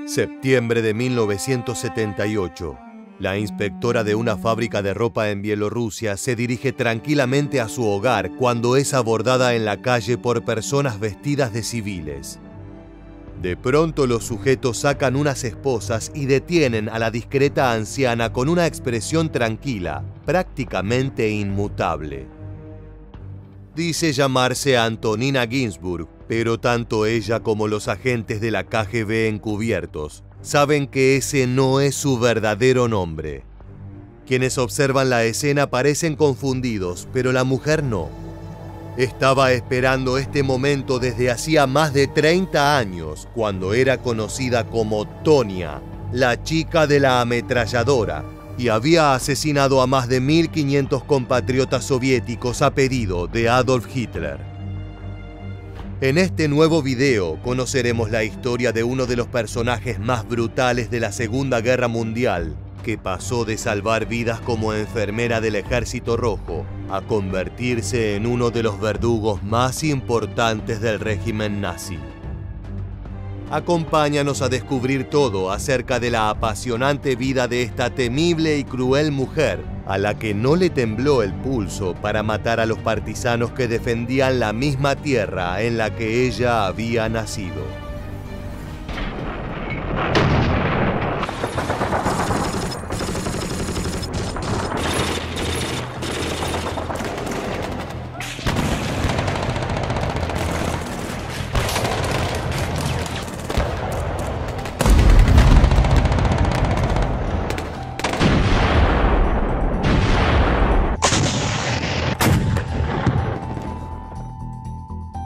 Septiembre de 1978. La inspectora de una fábrica de ropa en Bielorrusia se dirige tranquilamente a su hogar cuando es abordada en la calle por personas vestidas de civiles. De pronto los sujetos sacan unas esposas y detienen a la discreta anciana con una expresión tranquila, prácticamente inmutable. Dice llamarse Antonina Ginsburg, pero tanto ella como los agentes de la KGB encubiertos saben que ese no es su verdadero nombre. Quienes observan la escena parecen confundidos, pero la mujer no. Estaba esperando este momento desde hacía más de 30 años, cuando era conocida como Tonia, la chica de la ametralladora, y había asesinado a más de 1.500 compatriotas soviéticos a pedido de Adolf Hitler. En este nuevo video conoceremos la historia de uno de los personajes más brutales de la Segunda Guerra Mundial, que pasó de salvar vidas como enfermera del Ejército Rojo a convertirse en uno de los verdugos más importantes del régimen nazi. Acompáñanos a descubrir todo acerca de la apasionante vida de esta temible y cruel mujer, a la que no le tembló el pulso para matar a los partisanos que defendían la misma tierra en la que ella había nacido.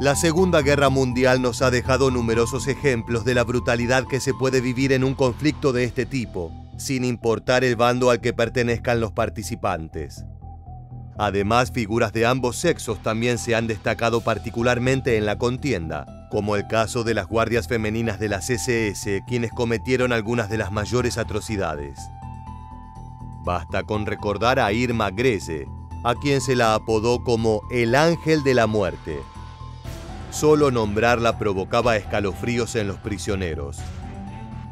La Segunda Guerra Mundial nos ha dejado numerosos ejemplos de la brutalidad que se puede vivir en un conflicto de este tipo, sin importar el bando al que pertenezcan los participantes. Además, figuras de ambos sexos también se han destacado particularmente en la contienda, como el caso de las guardias femeninas de las SS, quienes cometieron algunas de las mayores atrocidades. Basta con recordar a Irma Grese, a quien se la apodó como el Ángel de la Muerte. Solo nombrarla provocaba escalofríos en los prisioneros.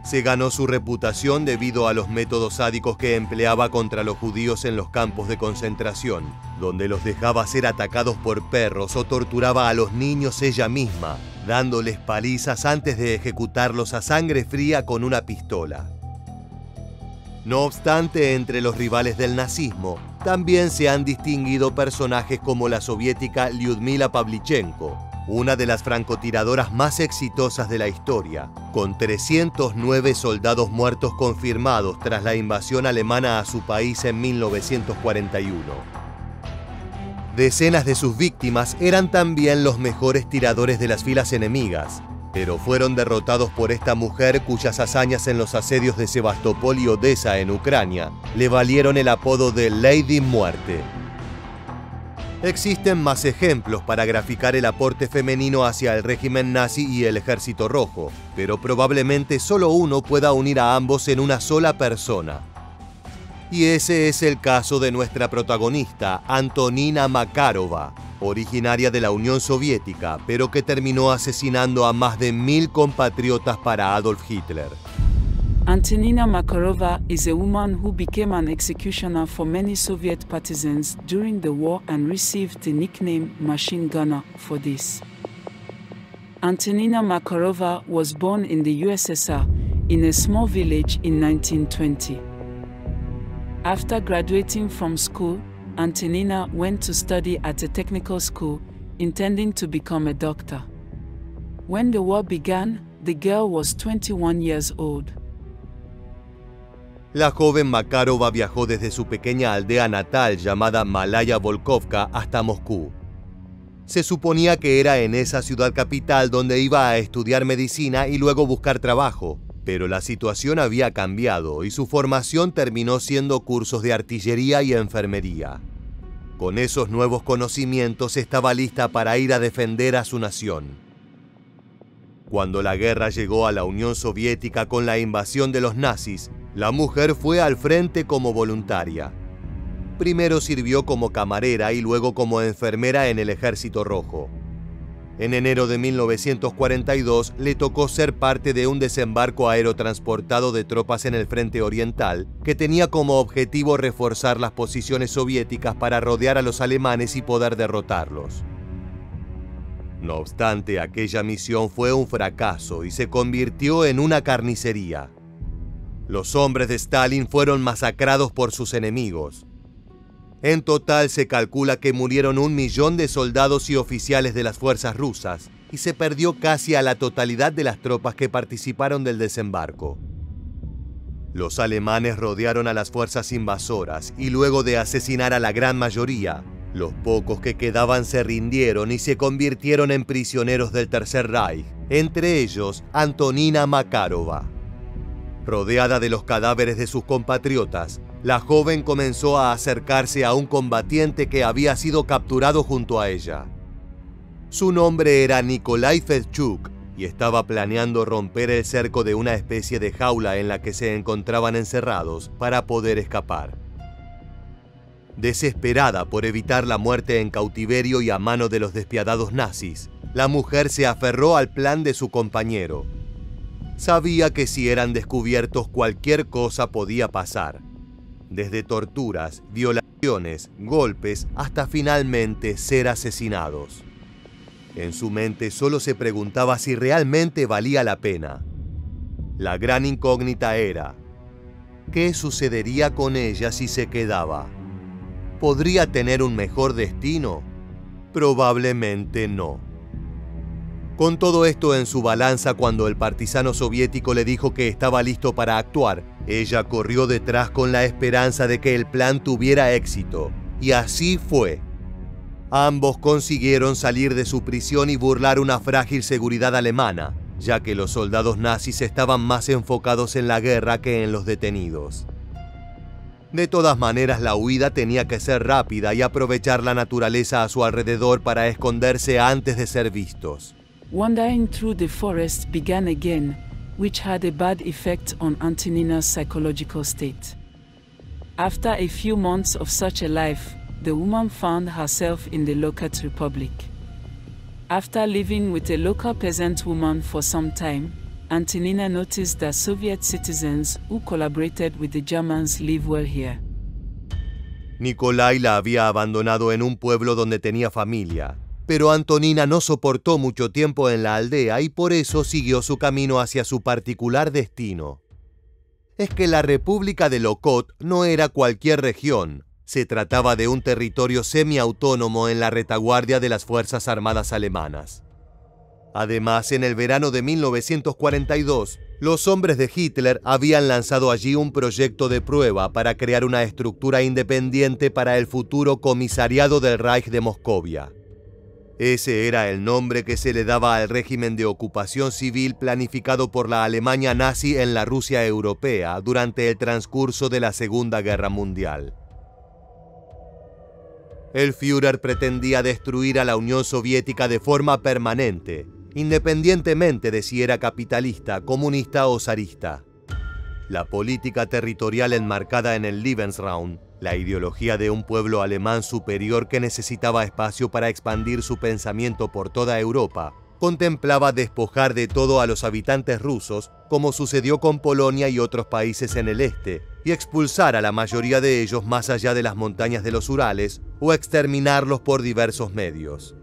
Se ganó su reputación debido a los métodos sádicos que empleaba contra los judíos en los campos de concentración, donde los dejaba ser atacados por perros o torturaba a los niños ella misma, dándoles palizas antes de ejecutarlos a sangre fría con una pistola. No obstante, entre los rivales del nazismo, también se han distinguido personajes como la soviética Lyudmila Pavlichenko, una de las francotiradoras más exitosas de la historia, con 309 soldados muertos confirmados tras la invasión alemana a su país en 1941. Decenas de sus víctimas eran también los mejores tiradores de las filas enemigas, pero fueron derrotados por esta mujer cuyas hazañas en los asedios de Sebastopol y Odessa en Ucrania le valieron el apodo de Lady Muerte. Existen más ejemplos para graficar el aporte femenino hacia el régimen nazi y el Ejército Rojo, pero probablemente solo uno pueda unir a ambos en una sola persona. Y ese es el caso de nuestra protagonista, Antonina Makarova, originaria de la Unión Soviética, pero que terminó asesinando a más de 1.000 compatriotas para Adolf Hitler. Antonina Makarova is a woman who became an executioner for many Soviet partisans during the war and received the nickname Machine Gunner for this. Antonina Makarova was born in the USSR, in a small village in 1920. After graduating from school, Antonina went to study at a technical school, intending to become a doctor. When the war began, the girl was 21 years old. La joven Makarova viajó desde su pequeña aldea natal llamada Malaya Volkovka hasta Moscú. Se suponía que era en esa ciudad capital donde iba a estudiar medicina y luego buscar trabajo, pero la situación había cambiado y su formación terminó siendo cursos de artillería y enfermería. Con esos nuevos conocimientos estaba lista para ir a defender a su nación. Cuando la guerra llegó a la Unión Soviética con la invasión de los nazis, la mujer fue al frente como voluntaria. Primero sirvió como camarera y luego como enfermera en el Ejército Rojo. En enero de 1942 le tocó ser parte de un desembarco aerotransportado de tropas en el frente oriental, que tenía como objetivo reforzar las posiciones soviéticas para rodear a los alemanes y poder derrotarlos. No obstante, aquella misión fue un fracaso y se convirtió en una carnicería. Los hombres de Stalin fueron masacrados por sus enemigos. En total se calcula que murieron 1 millón de soldados y oficiales de las fuerzas rusas, y se perdió casi a la totalidad de las tropas que participaron del desembarco. Los alemanes rodearon a las fuerzas invasoras y luego de asesinar a la gran mayoría, los pocos que quedaban se rindieron y se convirtieron en prisioneros del Tercer Reich, entre ellos Antonina Makarova. Rodeada de los cadáveres de sus compatriotas, la joven comenzó a acercarse a un combatiente que había sido capturado junto a ella. Su nombre era Nikolai Fedchuk y estaba planeando romper el cerco de una especie de jaula en la que se encontraban encerrados para poder escapar. Desesperada por evitar la muerte en cautiverio y a mano de los despiadados nazis, la mujer se aferró al plan de su compañero. Sabía que si eran descubiertos cualquier cosa podía pasar, desde torturas, violaciones, golpes, hasta finalmente ser asesinados. En su mente solo se preguntaba si realmente valía la pena. La gran incógnita era, ¿qué sucedería con ella si se quedaba? ¿Podría tener un mejor destino? Probablemente no. Con todo esto en su balanza, cuando el partisano soviético le dijo que estaba listo para actuar, ella corrió detrás con la esperanza de que el plan tuviera éxito. Y así fue. Ambos consiguieron salir de su prisión y burlar una frágil seguridad alemana, ya que los soldados nazis estaban más enfocados en la guerra que en los detenidos. De todas maneras, la huida tenía que ser rápida y aprovechar la naturaleza a su alrededor para esconderse antes de ser vistos. Wandering through the forest began again, which had a bad effect on Antonina's psychological state. After a few months of such a life, the woman found herself in the Lokot Republic. After living with a local peasant woman for some time, Antonina noticed that Soviet citizens who collaborated with the Germans live well here. Nikolai la había abandonado en un pueblo donde tenía familia, pero Antonina no soportó mucho tiempo en la aldea y por eso siguió su camino hacia su particular destino. Es que la República de Lokot no era cualquier región, se trataba de un territorio semiautónomo en la retaguardia de las Fuerzas Armadas alemanas. Además, en el verano de 1942, los hombres de Hitler habían lanzado allí un proyecto de prueba para crear una estructura independiente para el futuro Comisariado del Reich de Moscovia. Ese era el nombre que se le daba al régimen de ocupación civil planificado por la Alemania nazi en la Rusia europea durante el transcurso de la Segunda Guerra Mundial. El Führer pretendía destruir a la Unión Soviética de forma permanente, independientemente de si era capitalista, comunista o zarista. La política territorial enmarcada en el Lebensraum, la ideología de un pueblo alemán superior que necesitaba espacio para expandir su pensamiento por toda Europa, contemplaba despojar de todo a los habitantes rusos, como sucedió con Polonia y otros países en el este, y expulsar a la mayoría de ellos más allá de las montañas de los Urales o exterminarlos por diversos medios.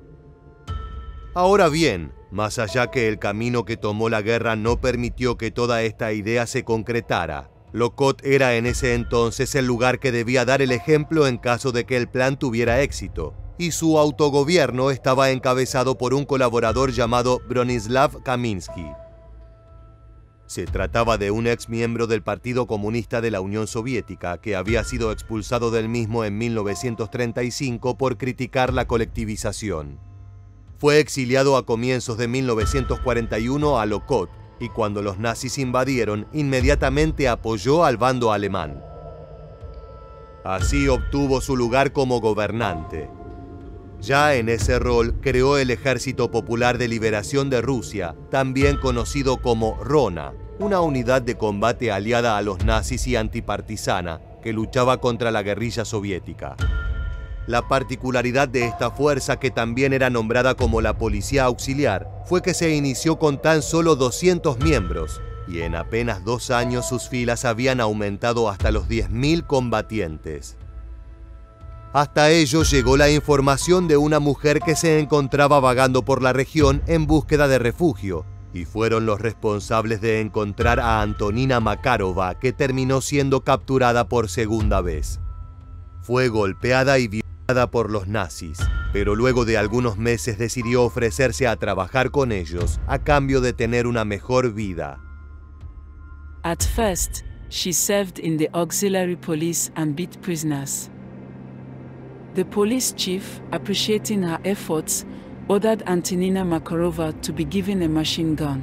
Ahora bien, más allá que el camino que tomó la guerra no permitió que toda esta idea se concretara, Lokot era en ese entonces el lugar que debía dar el ejemplo en caso de que el plan tuviera éxito, y su autogobierno estaba encabezado por un colaborador llamado Bronislav Kaminsky. Se trataba de un ex miembro del Partido Comunista de la Unión Soviética que había sido expulsado del mismo en 1935 por criticar la colectivización. Fue exiliado a comienzos de 1941 a Lokot y cuando los nazis invadieron, inmediatamente apoyó al bando alemán. Así obtuvo su lugar como gobernante. Ya en ese rol creó el Ejército Popular de Liberación de Rusia, también conocido como Rona, una unidad de combate aliada a los nazis y antipartisana que luchaba contra la guerrilla soviética. La particularidad de esta fuerza, que también era nombrada como la Policía Auxiliar, fue que se inició con tan solo 200 miembros, y en apenas 2 años sus filas habían aumentado hasta los 10.000 combatientes. Hasta ello llegó la información de una mujer que se encontraba vagando por la región en búsqueda de refugio, y fueron los responsables de encontrar a Antonina Makarova, que terminó siendo capturada por segunda vez. Fue golpeada y violada por los nazis, pero luego de algunos meses decidió ofrecerse a trabajar con ellos a cambio de tener una mejor vida. At first, she served in the auxiliary police and beat prisoners. The police chief, appreciating her efforts, ordered Antonina Makarova to be given a machine gun.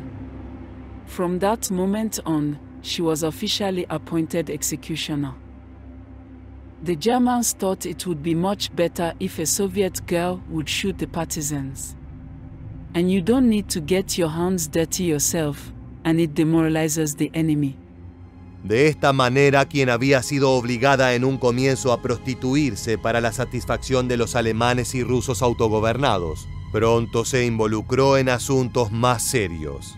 From that moment on, she was officially appointed executioner. The Germans thought it would be much better if a Soviet girl would shoot the partisans. And you don't need to get your hands dirty yourself, and it demoralizes the enemy. De esta manera, quien había sido obligada en un comienzo a prostituirse para la satisfacción de los alemanes y rusos autogobernados, pronto se involucró en asuntos más serios: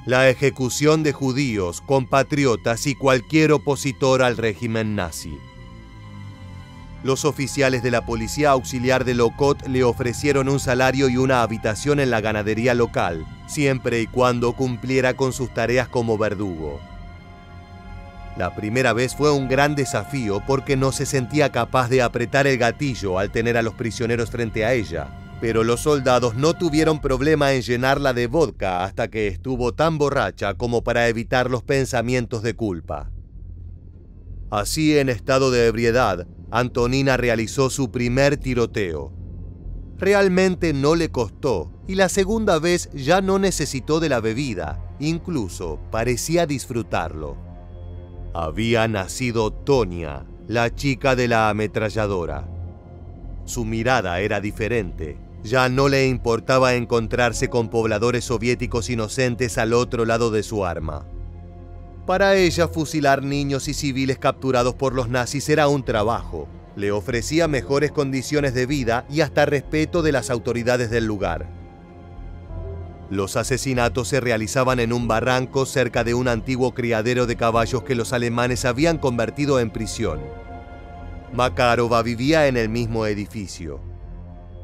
la ejecución de judíos, compatriotas y cualquier opositor al régimen nazi. Los oficiales de la Policía Auxiliar de Lokot le ofrecieron un salario y una habitación en la ganadería local, siempre y cuando cumpliera con sus tareas como verdugo. La primera vez fue un gran desafío porque no se sentía capaz de apretar el gatillo al tener a los prisioneros frente a ella, pero los soldados no tuvieron problema en llenarla de vodka hasta que estuvo tan borracha como para evitar los pensamientos de culpa. Así, en estado de ebriedad, Antonina realizó su primer tiroteo. Realmente no le costó, y la segunda vez ya no necesitó de la bebida, incluso parecía disfrutarlo. Había nacido Tonia, la chica de la ametralladora. Su mirada era diferente. Ya no le importaba encontrarse con pobladores soviéticos inocentes al otro lado de su arma. Para ella, fusilar niños y civiles capturados por los nazis era un trabajo. Le ofrecía mejores condiciones de vida y hasta respeto de las autoridades del lugar. Los asesinatos se realizaban en un barranco cerca de un antiguo criadero de caballos que los alemanes habían convertido en prisión. Makarova vivía en el mismo edificio.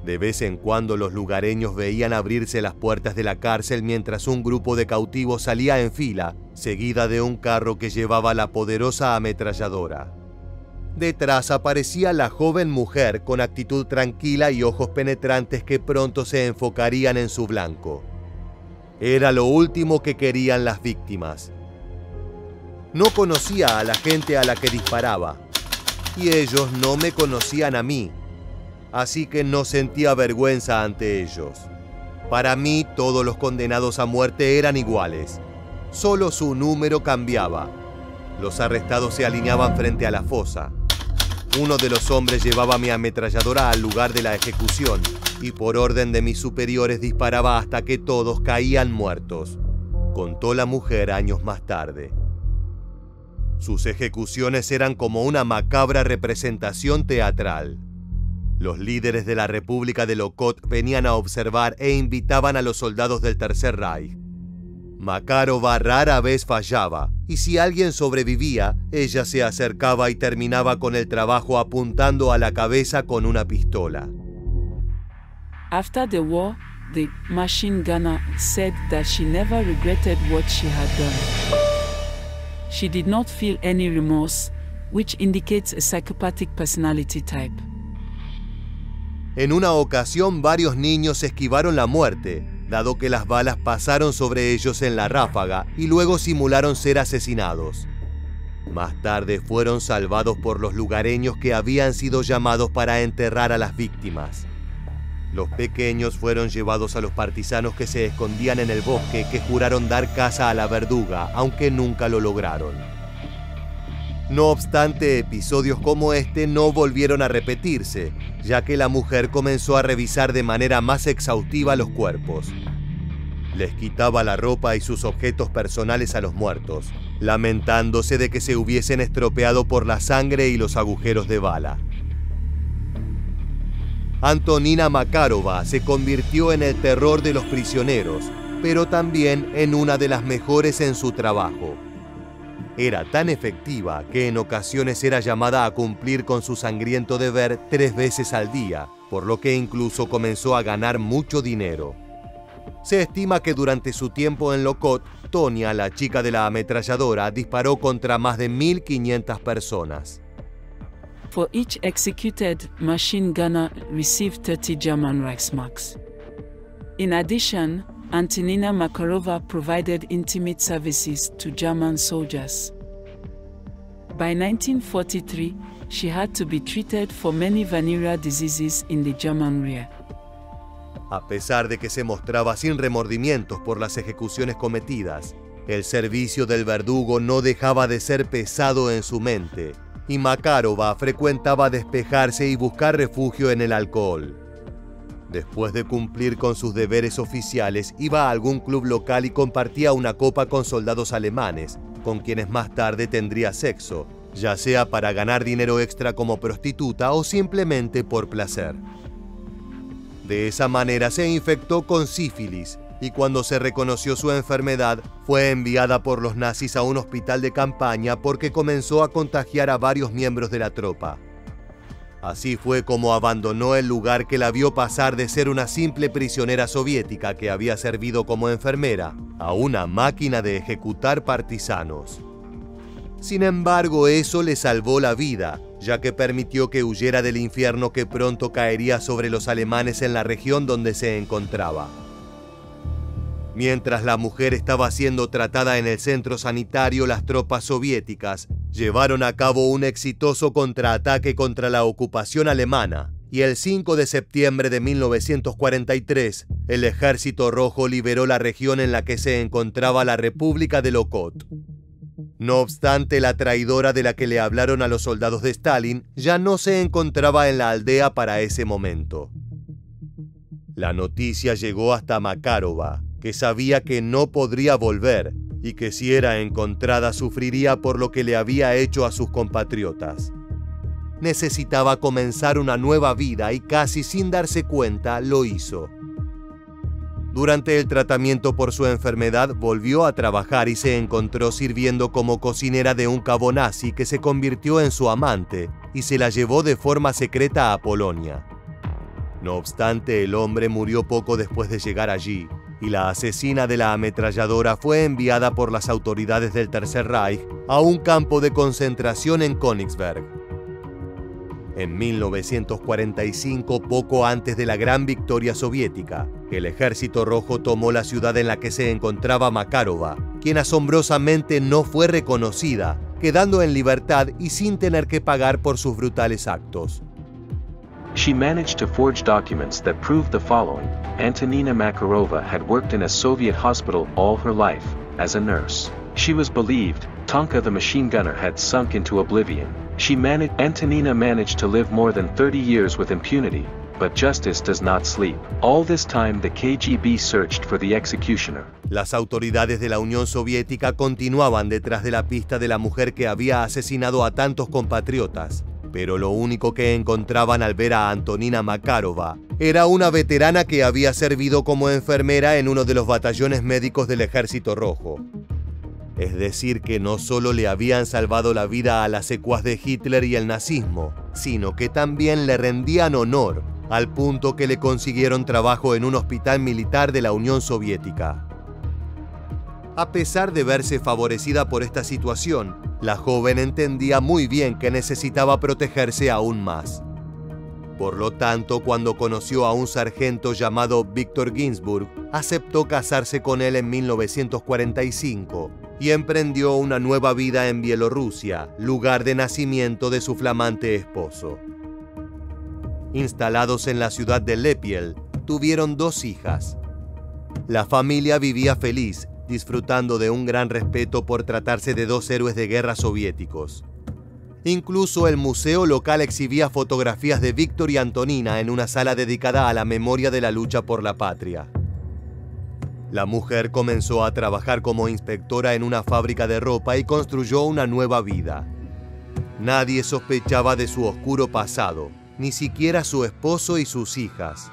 De vez en cuando los lugareños veían abrirse las puertas de la cárcel mientras un grupo de cautivos salía en fila, seguida de un carro que llevaba la poderosa ametralladora. Detrás aparecía la joven mujer con actitud tranquila y ojos penetrantes que pronto se enfocarían en su blanco. Era lo último que querían las víctimas. No conocía a la gente a la que disparaba, y ellos no me conocían a mí, así que no sentía vergüenza ante ellos. Para mí, todos los condenados a muerte eran iguales, solo su número cambiaba. Los arrestados se alineaban frente a la fosa. Uno de los hombres llevaba mi ametralladora al lugar de la ejecución y por orden de mis superiores disparaba hasta que todos caían muertos, contó la mujer años más tarde. Sus ejecuciones eran como una macabra representación teatral. Los líderes de la República de Lokot venían a observar e invitaban a los soldados del Tercer Reich. Makarova rara vez fallaba, y si alguien sobrevivía, ella se acercaba y terminaba con el trabajo apuntando a la cabeza con una pistola. After the war, the machine gunner said that she never regretted what she had done. She did not feel any remorse, which indicates a psychopathic personality type. En una ocasión, varios niños esquivaron la muerte, dado que las balas pasaron sobre ellos en la ráfaga y luego simularon ser asesinados. Más tarde fueron salvados por los lugareños que habían sido llamados para enterrar a las víctimas. Los pequeños fueron llevados a los partisanos que se escondían en el bosque, que juraron dar caza a la verduga, aunque nunca lo lograron. No obstante, episodios como este no volvieron a repetirse, ya que la mujer comenzó a revisar de manera más exhaustiva los cuerpos. Les quitaba la ropa y sus objetos personales a los muertos, lamentándose de que se hubiesen estropeado por la sangre y los agujeros de bala. Antonina Makarova se convirtió en el terror de los prisioneros, pero también en una de las mejores en su trabajo. Era tan efectiva que en ocasiones era llamada a cumplir con su sangriento deber 3 veces al día, por lo que incluso comenzó a ganar mucho dinero. Se estima que durante su tiempo en Lokot, Tonia, la chica de la ametralladora, disparó contra más de 1.500 personas. For each executed machine gunner received 30 German Reichsmarks. In addition, Antonina Makarova provided intimate services to German soldiers. By 1943, she had to be treated for many venereal diseases in the German Rear. A pesar de que se mostraba sin remordimientos por las ejecuciones cometidas, el servicio del verdugo no dejaba de ser pesado en su mente, y Makarova frecuentaba despejarse y buscar refugio en el alcohol. Después de cumplir con sus deberes oficiales, iba a algún club local y compartía una copa con soldados alemanes, con quienes más tarde tendría sexo, ya sea para ganar dinero extra como prostituta o simplemente por placer. De esa manera se infectó con sífilis y cuando se reconoció su enfermedad, fue enviada por los nazis a un hospital de campaña porque comenzó a contagiar a varios miembros de la tropa. Así fue como abandonó el lugar que la vio pasar de ser una simple prisionera soviética que había servido como enfermera a una máquina de ejecutar partisanos. Sin embargo, eso le salvó la vida, ya que permitió que huyera del infierno que pronto caería sobre los alemanes en la región donde se encontraba. Mientras la mujer estaba siendo tratada en el centro sanitario, las tropas soviéticas llevaron a cabo un exitoso contraataque contra la ocupación alemana, y el 5 de septiembre de 1943, el Ejército Rojo liberó la región en la que se encontraba la República de Lokot. No obstante, la traidora de la que le hablaron a los soldados de Stalin ya no se encontraba en la aldea para ese momento. La noticia llegó hasta Makarova, que sabía que no podría volver y que si era encontrada sufriría por lo que le había hecho a sus compatriotas. Necesitaba comenzar una nueva vida y casi sin darse cuenta lo hizo. Durante el tratamiento por su enfermedad volvió a trabajar y se encontró sirviendo como cocinera de un cabo nazi que se convirtió en su amante y se la llevó de forma secreta a Polonia. No obstante, el hombre murió poco después de llegar allí, y la asesina de la ametralladora fue enviada por las autoridades del Tercer Reich a un campo de concentración en Königsberg. En 1945, poco antes de la gran victoria soviética, el Ejército Rojo tomó la ciudad en la que se encontraba Makarova, quien asombrosamente no fue reconocida, quedando en libertad y sin tener que pagar por sus brutales actos. She managed to forge documents that proved the following. Antonina Makarova had worked in a Soviet hospital all her life, as a nurse. She was believed, Tonka the machine gunner had sunk into oblivion. Antonina managed to live more than 30 years with impunity, but justice does not sleep. All this time the KGB searched for the executioner. Las autoridades de la Unión Soviética continuaban detrás de la pista de la mujer que había asesinado a tantos compatriotas. Pero lo único que encontraban al ver a Antonina Makarova era una veterana que había servido como enfermera en uno de los batallones médicos del Ejército Rojo. Es decir, que no solo le habían salvado la vida a las secuaz de Hitler y el nazismo, sino que también le rendían honor, al punto que le consiguieron trabajo en un hospital militar de la Unión Soviética. A pesar de verse favorecida por esta situación, la joven entendía muy bien que necesitaba protegerse aún más. Por lo tanto, cuando conoció a un sargento llamado Viktor Ginsburg, aceptó casarse con él en 1945 y emprendió una nueva vida en Bielorrusia, lugar de nacimiento de su flamante esposo. Instalados en la ciudad de Lepiel, tuvieron 2 hijas. La familia vivía feliz, disfrutando de un gran respeto por tratarse de 2 héroes de guerra soviéticos. Incluso el museo local exhibía fotografías de Víctor y Antonina en una sala dedicada a la memoria de la lucha por la patria. La mujer comenzó a trabajar como inspectora en una fábrica de ropa y construyó una nueva vida. Nadie sospechaba de su oscuro pasado, ni siquiera su esposo y sus hijas.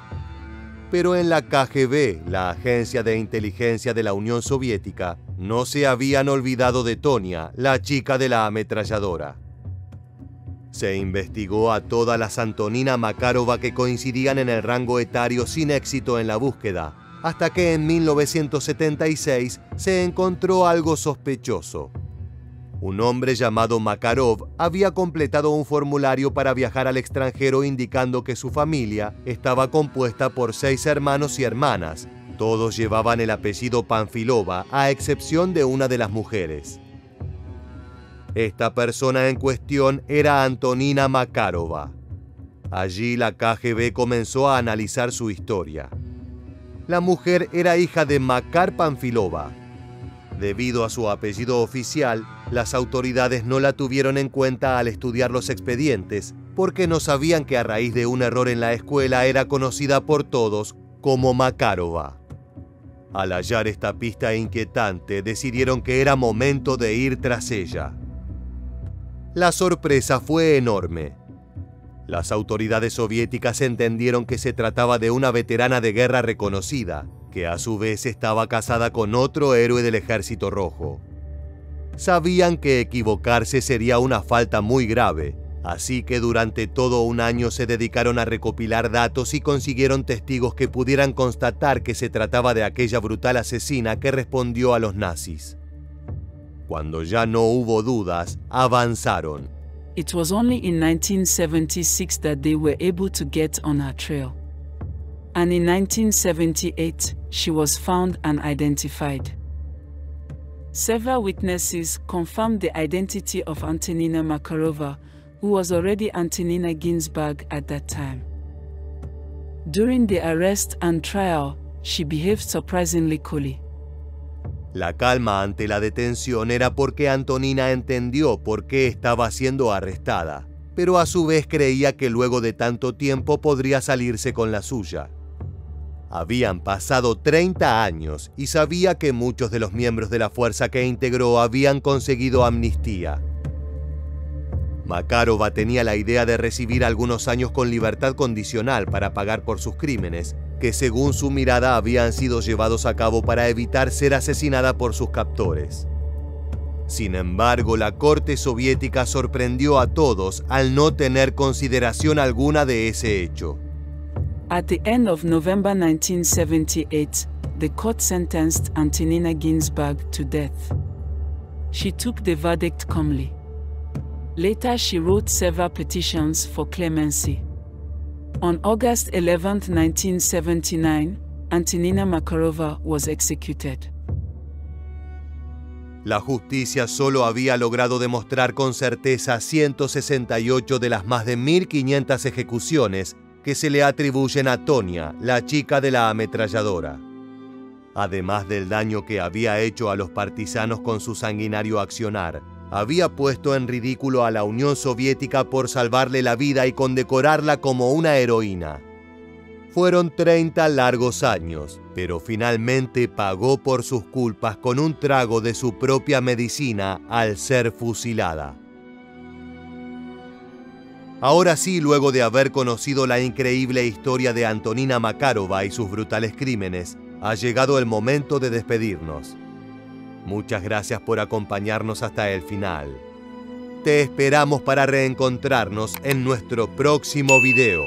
Pero en la KGB, la agencia de inteligencia de la Unión Soviética, no se habían olvidado de Tonia, la chica de la ametralladora. Se investigó a todas las Antonina Makarova que coincidían en el rango etario sin éxito en la búsqueda, hasta que en 1976 se encontró algo sospechoso. Un hombre llamado Makarov había completado un formulario para viajar al extranjero indicando que su familia estaba compuesta por 6 hermanos y hermanas. Todos llevaban el apellido Panfilova, a excepción de una de las mujeres. Esta persona en cuestión era Antonina Makarova. Allí la KGB comenzó a analizar su historia. La mujer era hija de Makar Panfilova. Debido a su apellido oficial, las autoridades no la tuvieron en cuenta al estudiar los expedientes, porque no sabían que a raíz de un error en la escuela era conocida por todos como Makarova. Al hallar esta pista inquietante, decidieron que era momento de ir tras ella. La sorpresa fue enorme. Las autoridades soviéticas entendieron que se trataba de una veterana de guerra reconocida, que a su vez estaba casada con otro héroe del Ejército Rojo. Sabían que equivocarse sería una falta muy grave, así que durante todo un año se dedicaron a recopilar datos y consiguieron testigos que pudieran constatar que se trataba de aquella brutal asesina que respondió a los nazis. Cuando ya no hubo dudas, avanzaron. It was only in 1976 that they were able to get on her trail. And in 1978, she was found and identified. Several witnesses confirmed the identity of Antonina Makarova, who was already Antonina Ginsburg at that time. During the arrest and trial, she behaved surprisingly coolly. La calma ante la detención era porque Antonina entendió por qué estaba siendo arrestada, pero a su vez creía que luego de tanto tiempo podría salirse con la suya. Habían pasado 30 años y sabía que muchos de los miembros de la fuerza que integró habían conseguido amnistía. Makarova tenía la idea de recibir algunos años con libertad condicional para pagar por sus crímenes, que según su mirada habían sido llevados a cabo para evitar ser asesinada por sus captores. Sin embargo, la corte soviética sorprendió a todos al no tener consideración alguna de ese hecho. At the end of November 1978, the court sentenced Antonina Ginsburg to death. She took the verdict calmly. Later, she wrote several petitions for clemency. On August 11, 1979, Antonina Makarova was executed. La justicia solo había logrado demostrar con certeza 168 de las más de 1.500 ejecuciones que se le atribuyen a Tonia, la chica de la ametralladora. Además del daño que había hecho a los partisanos con su sanguinario accionar, había puesto en ridículo a la Unión Soviética por salvarle la vida y condecorarla como una heroína. Fueron 30 largos años, pero finalmente pagó por sus culpas con un trago de su propia medicina al ser fusilada. Ahora sí, luego de haber conocido la increíble historia de Antonina Makarova y sus brutales crímenes, ha llegado el momento de despedirnos. Muchas gracias por acompañarnos hasta el final. Te esperamos para reencontrarnos en nuestro próximo video.